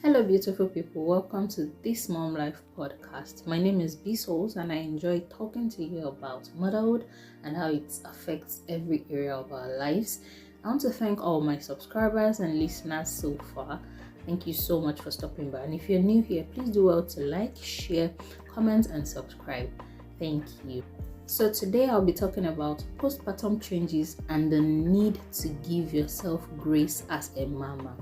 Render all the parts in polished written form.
Hello, beautiful people. Welcome to this Mom Life podcast. My name is B Souls, and I enjoy talking to you about motherhood and how it affects every area of our lives. I want to thank all my subscribers and listeners so far. Thank you so much for stopping by. And if you're new here, please do well to like, share, comment, and subscribe. Thank you. So today I'll be talking about postpartum changes and the need to give yourself grace as a mama.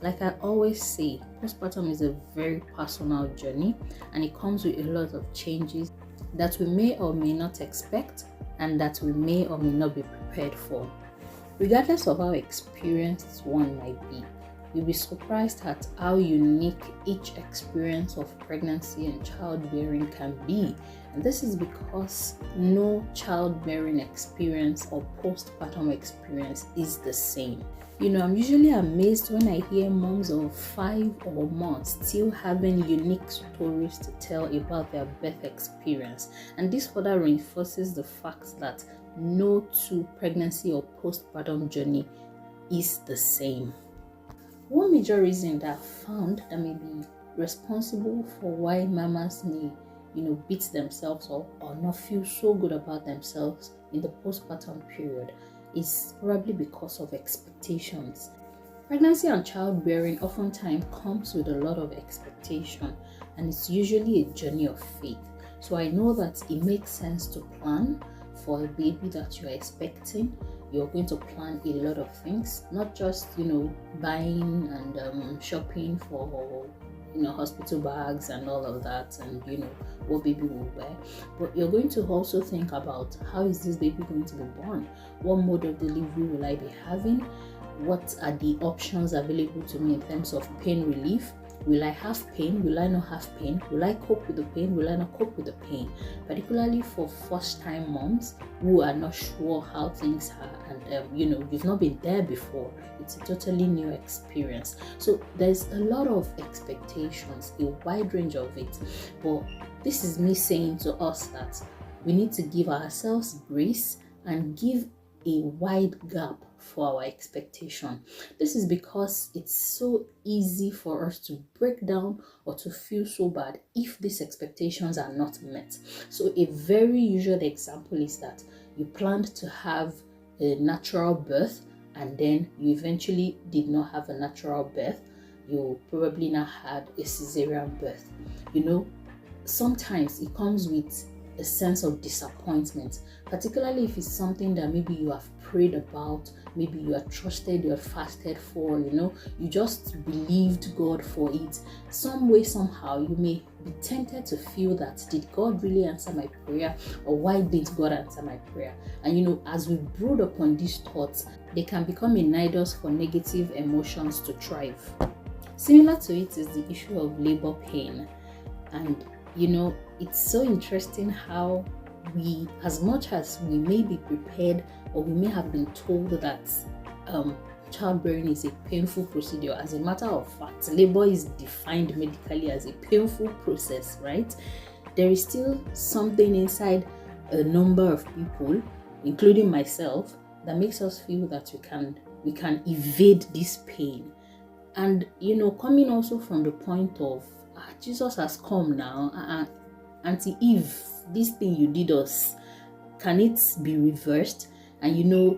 Like I always say, postpartum is a very personal journey and it comes with a lot of changes that we may or may not expect and that we may or may not be prepared for. Regardless of how experienced one might be, you'll be surprised at how unique each experience of pregnancy and childbearing can be. And this is because no childbearing experience or postpartum experience is the same. I'm usually amazed when I hear moms of 5 or more still having unique stories to tell about their birth experience. And this further reinforces the fact that no two pregnancy or postpartum journey is the same. One major reason that I've found that may be responsible for why mamas may, beat themselves up or not feel so good about themselves in the postpartum period is probably because of expectations. Pregnancy and childbearing oftentimes comes with a lot of expectation, and it's usually a journey of faith. So I know that it makes sense to plan for a baby that you're expecting. You're going to plan a lot of things, not just buying and shopping for hospital bags and all of that, and what baby will wear, but you're going to also think about how is this baby going to be born, what mode of delivery will I be having, what are the options available to me in terms of pain relief. Will I have pain? Will I not have pain? Will I cope with the pain? Will I not cope with the pain? Particularly for first-time moms who are not sure how things are, and you've not been there before. It's a totally new experience. So there's a lot of expectations, a wide range of it. But this is me saying to us that we need to give ourselves grace and give a wide gap for our expectation. This is because it's so easy for us to break down or to feel so bad if these expectations are not met. So a very usual example is that you planned to have a natural birth and then you eventually did not have a natural birth. You probably now had a cesarean birth. Sometimes it comes with a sense of disappointment, particularly if it's something that maybe you have prayed about, maybe you are trusted, you are fasted for, you just believed God for it. Some way, somehow, you may be tempted to feel that, did God really answer my prayer, or why didn't God answer my prayer? And as we brood upon these thoughts, they can become enablers for negative emotions to thrive. Similar to it is the issue of labor pain. And it's so interesting how we, as much as we may be prepared or we may have been told that childbearing is a painful procedure. As a matter of fact, labor is defined medically as a painful process, right? There is still something inside a number of people, including myself, that makes us feel that we can evade this pain. And coming also from the point of Jesus has come now, Auntie Eve, this thing you did us, can it be reversed? And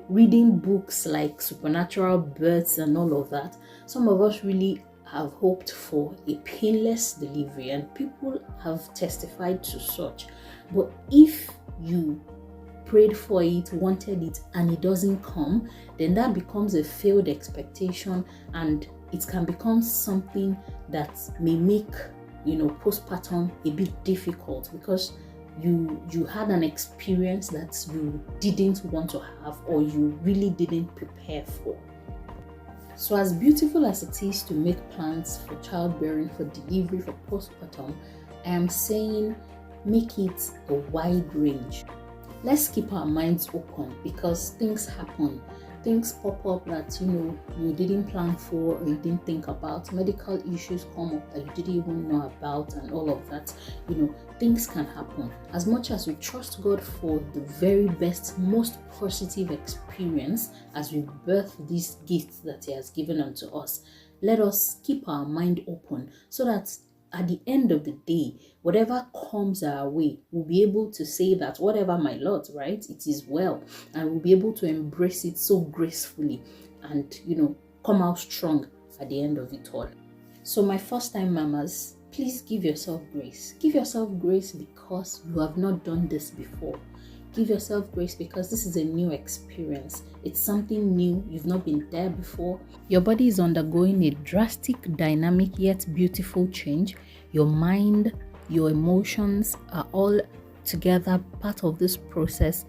reading books like Supernatural Births and all of that, some of us really have hoped for a painless delivery, and people have testified to such. But if you prayed for it, wanted it, and it doesn't come, then that becomes a failed expectation, and it can become something that may make postpartum a bit difficult because you had an experience that you didn't want to have or you really didn't prepare for. So as beautiful as it is to make plans for childbearing, for delivery, for postpartum, I am saying make it a wide range. Let's keep our minds open because things happen. Things pop up that you didn't plan for or you didn't think about. Medical issues come up that you didn't even know about, and all of that. Things can happen. As much as we trust God for the very best, most positive experience as we birth these gifts that He has given unto us, let us keep our mind open so that at the end of the day, whatever comes our way, we'll be able to say that whatever my lot, right, it is well, and we'll be able to embrace it so gracefully and, come out strong at the end of it all. So my first time mamas, please give yourself grace. Give yourself grace because you have not done this before. Give yourself grace because this is a new experience. It's something new. You've not been there before. Your body is undergoing a drastic, dynamic, yet beautiful change. Your mind, your emotions are all together part of this process,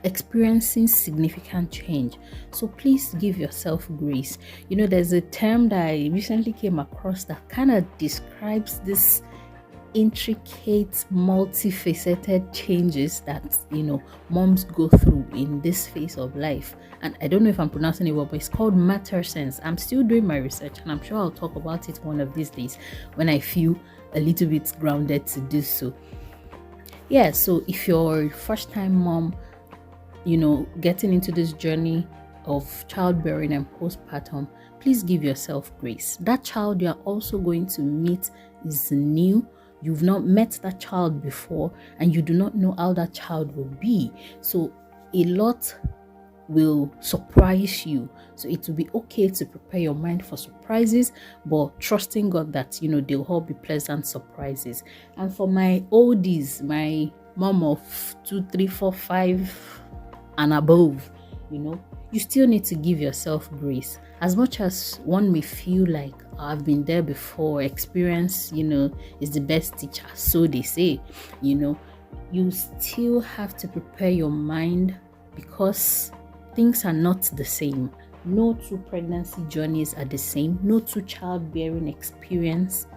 experiencing significant change. So please give yourself grace. There's a term that I recently came across that kind of describes this intricate, multifaceted changes that moms go through in this phase of life. And I don't know if I'm pronouncing it well, but it's called matter sense. I'm still doing my research, and I'm sure I'll talk about it one of these days when I feel a little bit grounded to do so. Yeah, so if you're first time mom, getting into this journey of childbearing and postpartum, please give yourself grace. That child you're also going to meet is new. You've not met that child before, and you do not know how that child will be. So a lot will surprise you. So it will be okay to prepare your mind for surprises, but trusting God that, they'll all be pleasant surprises. And for my oldies, my mom of 2, 3, 4, 5 and above, you still need to give yourself grace. As much as one may feel like, I've been there before, experience, is the best teacher, so they say, you still have to prepare your mind because things are not the same. No two pregnancy journeys are the same. No two childbearing experience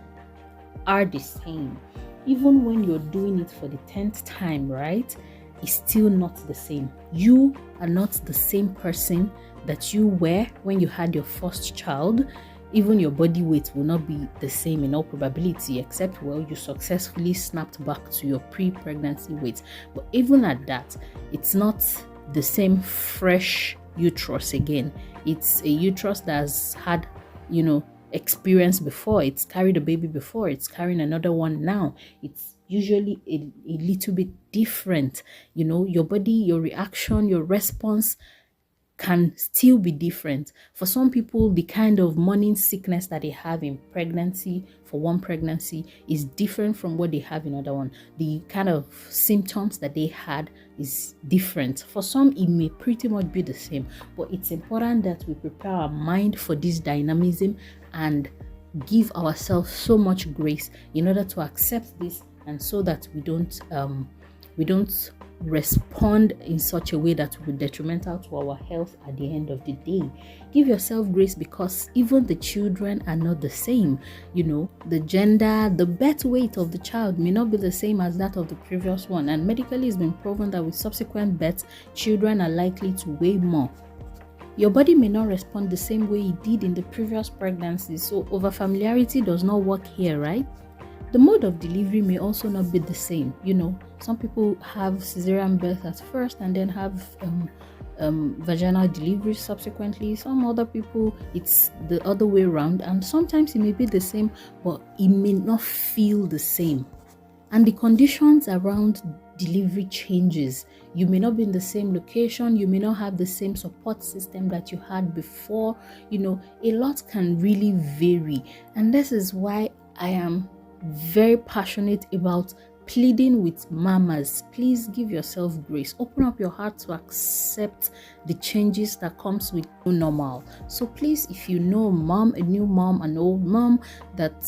are the same. Even when you're doing it for the 10th time, right? It's still not the same. You are not the same person that you were when you had your first child. Even your body weight will not be the same in all probability, except, you successfully snapped back to your pre-pregnancy weight. But even at that, it's not the same fresh uterus again. It's a uterus that's had, experience before. It's carried a baby before. It's carrying another one now. It's usually a little bit different. Your body, your reaction, your response can still be different. For some people, the kind of morning sickness that they have in pregnancy for one pregnancy is different from what they have in another one. The kind of symptoms that they had is different. For some, it may pretty much be the same, but it's important that we prepare our mind for this dynamism and give ourselves so much grace in order to accept this, and so that we don't respond in such a way that will be detrimental to our health at the end of the day. Give yourself grace because even the children are not the same. The gender, the birth weight of the child may not be the same as that of the previous one, and medically it's been proven that with subsequent births, children are likely to weigh more. Your body may not respond the same way it did in the previous pregnancy, so overfamiliarity does not work here, right? The mode of delivery may also not be the same. Some people have cesarean birth at first and then have vaginal delivery subsequently. Some other people, it's the other way around, and sometimes it may be the same, but it may not feel the same. And the conditions around delivery changes. You may not be in the same location. You may not have the same support system that you had before. A lot can really vary, and this is why I am very passionate about pleading with mamas. Please give yourself grace. Open up your heart to accept the changes that comes with new normal. So please, if you know a new mom, an old mom that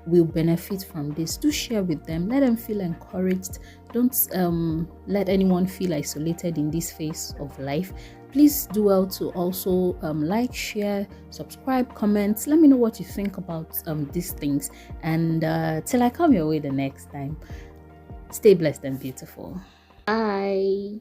will benefit from this, do share with them. Let them feel encouraged. Don't let anyone feel isolated in this phase of life. Please do well to also like, share, subscribe, comment. Let me know what you think about these things. And till I come your way the next time, stay blessed and beautiful. Bye.